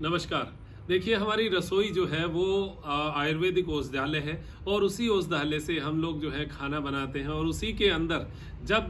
नमस्कार। देखिए, हमारी रसोई जो है वो आयुर्वेदिक औषधालय है और उसी औषधालय से हम लोग जो है खाना बनाते हैं और उसी के अंदर जब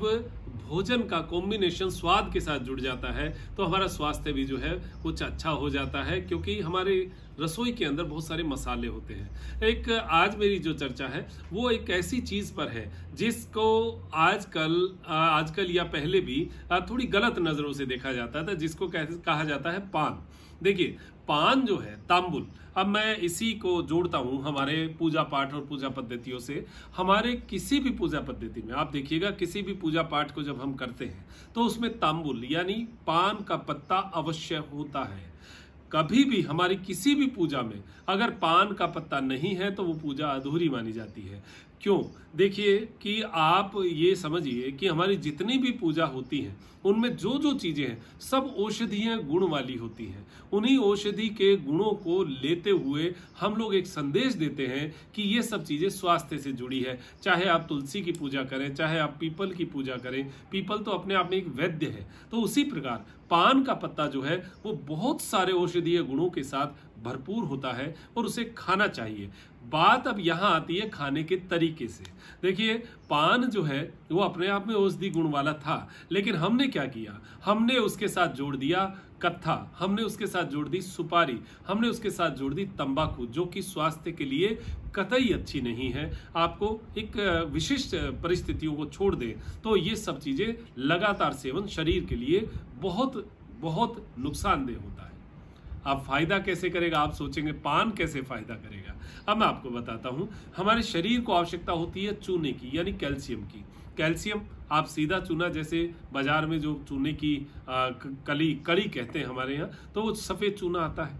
भोजन का कॉम्बिनेशन स्वाद के साथ जुड़ जाता है तो हमारा स्वास्थ्य भी जो है कुछ अच्छा हो जाता है, क्योंकि हमारी रसोई के अंदर बहुत सारे मसाले होते हैं। एक आज मेरी जो चर्चा है वो एक ऐसी चीज पर है जिसको आजकल या पहले भी थोड़ी गलत नजरों से देखा जाता था, जिसको कहा जाता है पान। देखिए, पान जो है तांबुल, अब मैं इसी को जोड़ता हूं हमारे पूजा पाठ और पूजा पद्धतियों से। हमारे किसी भी पूजा पद्धति में आप देखिएगा, किसी भी पूजा पाठ को जब हम करते हैं तो उसमें तांबुल यानी पान का पत्ता अवश्य होता है। कभी भी हमारी किसी भी पूजा में अगर पान का पत्ता नहीं है तो वो पूजा अधूरी मानी जाती है। क्यों? देखिए कि आप ये समझिए कि हमारी जितनी भी पूजा होती है उनमें जो जो चीजें हैं सब औषधीय गुण वाली होती हैं। उन्हीं औषधि के गुणों को लेते हुए हम लोग एक संदेश देते हैं कि ये सब चीजें स्वास्थ्य से जुड़ी है। चाहे आप तुलसी की पूजा करें, चाहे आप पीपल की पूजा करें, पीपल तो अपने आप में एक वैद्य है, तो उसी प्रकार पान का पत्ता जो है वो बहुत सारे औषधीय गुणों के साथ भरपूर होता है और उसे खाना चाहिए। बात अब यहाँ आती है खाने के तरीके से। देखिए, पान जो है वो अपने आप में औषधि गुण वाला था, लेकिन हमने क्या किया, हमने उसके साथ जोड़ दिया कत्था, हमने उसके साथ जोड़ दी सुपारी, हमने उसके साथ जोड़ दी तंबाकू, जो कि स्वास्थ्य के लिए कतई अच्छी नहीं है। आपको एक विशिष्ट परिस्थितियों को छोड़ दे तो ये सब चीजें लगातार सेवन शरीर के लिए बहुत बहुत नुकसानदेह होता है। अब फायदा कैसे करेगा? आप सोचेंगे पान कैसे फायदा करेगा। अब मैं आपको बताता हूं। हमारे शरीर को आवश्यकता होती है चूने की यानी कैल्शियम की। कैल्शियम आप सीधा चूना, जैसे बाजार में जो चूने की कड़ी कहते हैं हमारे यहाँ, तो वो सफेद चूना आता है।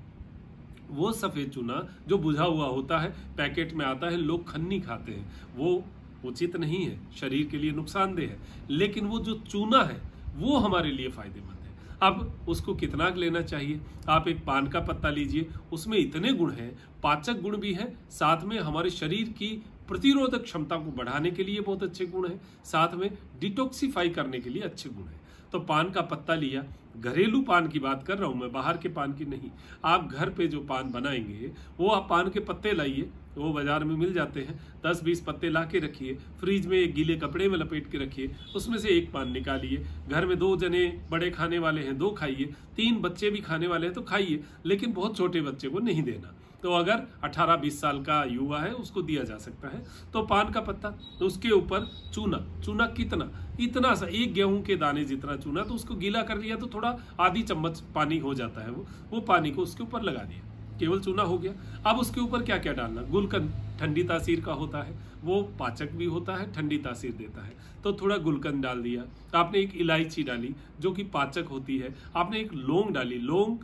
वो सफेद चूना जो बुझा हुआ होता है, पैकेट में आता है, लोग खन्नी खाते हैं, वो उचित नहीं है, शरीर के लिए नुकसानदेह है। लेकिन वो जो चूना है वो हमारे लिए फायदेमंद है। अब उसको कितना लेना चाहिए? आप एक पान का पत्ता लीजिए, उसमें इतने गुण हैं, पाचक गुण भी है, साथ में हमारे शरीर की प्रतिरोधक क्षमता को बढ़ाने के लिए बहुत अच्छे गुण हैं, साथ में डिटॉक्सिफाई करने के लिए अच्छे गुण हैं। तो पान का पत्ता लिया, घरेलू पान की बात कर रहा हूं मैं, बाहर के पान की नहीं। आप घर पे जो पान बनाएंगे वो आप पान के पत्ते लाइए, वो बाजार में मिल जाते हैं, 10-20 पत्ते ला के रखिए, फ्रिज में एक गीले कपड़े में लपेट के रखिए, उसमें से एक पान निकालिए। घर में 2 जने बड़े खाने वाले हैं 2 खाइए, 3 बच्चे भी खाने वाले हैं तो खाइए, लेकिन बहुत छोटे बच्चे को नहीं देना। तो अगर 18-20 साल का युवा है उसको दिया जा सकता है। तो पान का पत्ता, तो उसके ऊपर चूना, चूना कितना, इतना सा, 1 गेहूं के दाने जितना चूना, तो उसको गीला कर लिया तो थोड़ा आधी चम्मच पानी हो जाता है। वो पानी को उसके ऊपर लगा दिया, केवल चूना हो गया। अब उसके ऊपर क्या क्या डालना? गुलकंद ठंडी तासीर का होता है, वो पाचक भी होता है, ठंडी तासीर देता है, तो थोड़ा गुलकंद डाल दिया। आपने एक इलायची डाली जो कि पाचक होती है, आपने एक लौंग डाली। लौंग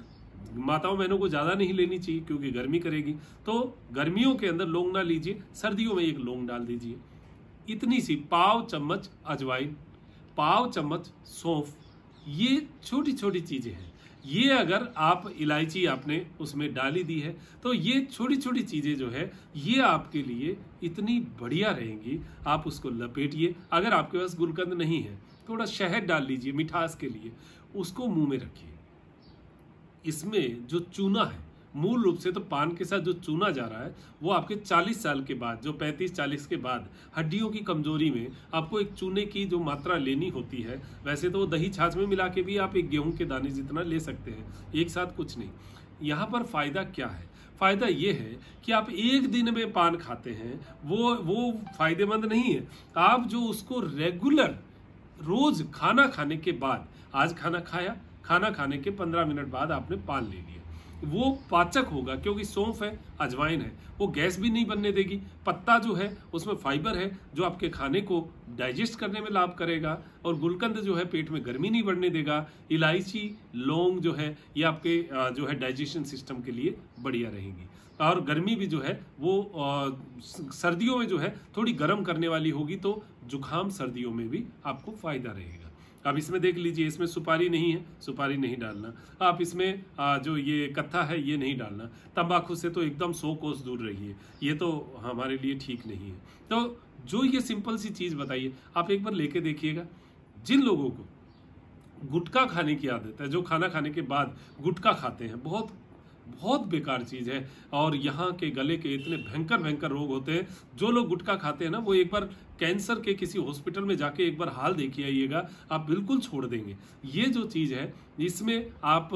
माताओं बहनों को ज्यादा नहीं लेनी चाहिए क्योंकि गर्मी करेगी, तो गर्मियों के अंदर लौंग ना लीजिए, सर्दियों में एक लौंग डाल दीजिए। इतनी सी पाव चम्मच अजवाइन, पाव चम्मच सौंफ, ये छोटी छोटी चीजें हैं। ये अगर आप इलायची आपने उसमें डाली दी है तो ये छोटी छोटी चीजें जो है ये आपके लिए इतनी बढ़िया रहेंगी। आप उसको लपेटिए। अगर आपके पास गुलकंद नहीं है, थोड़ा शहद डाल लीजिए मिठास के लिए, उसको मुंह में रखिए। इसमें जो चूना है, मूल रूप से तो पान के साथ जो चूना जा रहा है वो आपके 40 साल के बाद, जो 35-40 के बाद हड्डियों की कमजोरी में आपको एक चूने की जो मात्रा लेनी होती है, वैसे तो दही छाछ में मिला के भी आप एक गेहूं के दाने जितना ले सकते हैं, एक साथ कुछ नहीं। यहाँ पर फायदा क्या है? फायदा ये है कि आप एक दिन में पान खाते हैं, वो फायदेमंद नहीं है। आप जो उसको रेगुलर रोज खाना खाने के बाद, आज खाना खाया, खाना खाने के 15 मिनट बाद आपने पान ले लिया, वो पाचक होगा क्योंकि सौंफ है, अजवाइन है, वो गैस भी नहीं बनने देगी। पत्ता जो है उसमें फाइबर है जो आपके खाने को डाइजेस्ट करने में लाभ करेगा, और गुलकंद जो है पेट में गर्मी नहीं बढ़ने देगा। इलायची, लौंग जो है ये आपके जो है डाइजेशन सिस्टम के लिए बढ़िया रहेंगी। और गर्मी भी जो है वो सर्दियों में जो है थोड़ी गर्म करने वाली होगी, तो जुकाम सर्दियों में भी आपको फायदा रहेगा। अब इसमें देख लीजिए, इसमें सुपारी नहीं है, सुपारी नहीं डालना। आप इसमें जो ये कत्था है ये नहीं डालना। तंबाकू से तो एकदम 100 कोस दूर रहिए, ये तो हमारे लिए ठीक नहीं है। तो जो ये सिंपल सी चीज बताइए, आप एक बार लेके देखिएगा। जिन लोगों को गुटखा खाने की आदत है, जो खाना खाने के बाद गुटखा खाते हैं, बहुत बहुत बेकार चीज है। और यहाँ के गले के इतने भयंकर भयंकर रोग होते हैं। जो लोग गुटखा खाते हैं ना, वो एक बार कैंसर के किसी हॉस्पिटल में जाके एक बार हाल देखिए आइएगा, आप बिल्कुल छोड़ देंगे। ये जो चीज है इसमें आप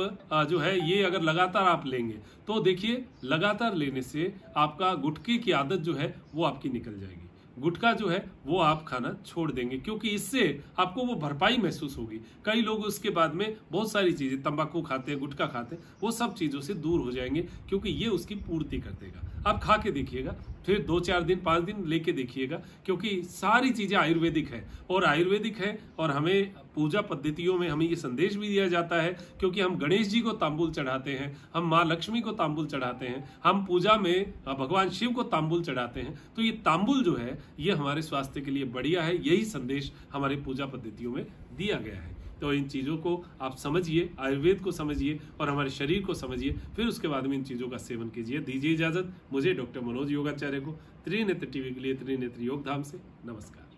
जो है ये अगर लगातार आप लेंगे तो देखिए लगातार लेने से आपका गुटखे की आदत जो है वो आपकी निकल जाएगी। गुटखा जो है वो आप खाना छोड़ देंगे, क्योंकि इससे आपको वो भरपाई महसूस होगी। कई लोग उसके बाद में बहुत सारी चीजें, तंबाकू खाते हैं, गुटखा खाते हैं, वो सब चीजों से दूर हो जाएंगे, क्योंकि ये उसकी पूर्ति कर देगा। आप खा के देखिएगा, फिर 2-4 दिन 5 दिन लेके देखिएगा, क्योंकि सारी चीजें आयुर्वेदिक है और आयुर्वेदिक है। और हमें पूजा पद्धतियों में हमें ये संदेश भी दिया जाता है, क्योंकि हम गणेश जी को तांबुल चढ़ाते हैं, हम माँ लक्ष्मी को तांबुल चढ़ाते हैं, हम पूजा में भगवान शिव को तांबुल चढ़ाते हैं। तो ये तांबुल जो है ये हमारे स्वास्थ्य के लिए बढ़िया है। यही संदेश हमारे पूजा पद्धतियों में दिया गया है। तो इन चीज़ों को आप समझिए, आयुर्वेद को समझिए और हमारे शरीर को समझिए, फिर उसके बाद में इन चीज़ों का सेवन कीजिए। दीजिए इजाजत मुझे, डॉक्टर मनोज योगाचार्य को, त्रिनेत्र टीवी के लिए त्रिनेत्र योगधाम से नमस्कार।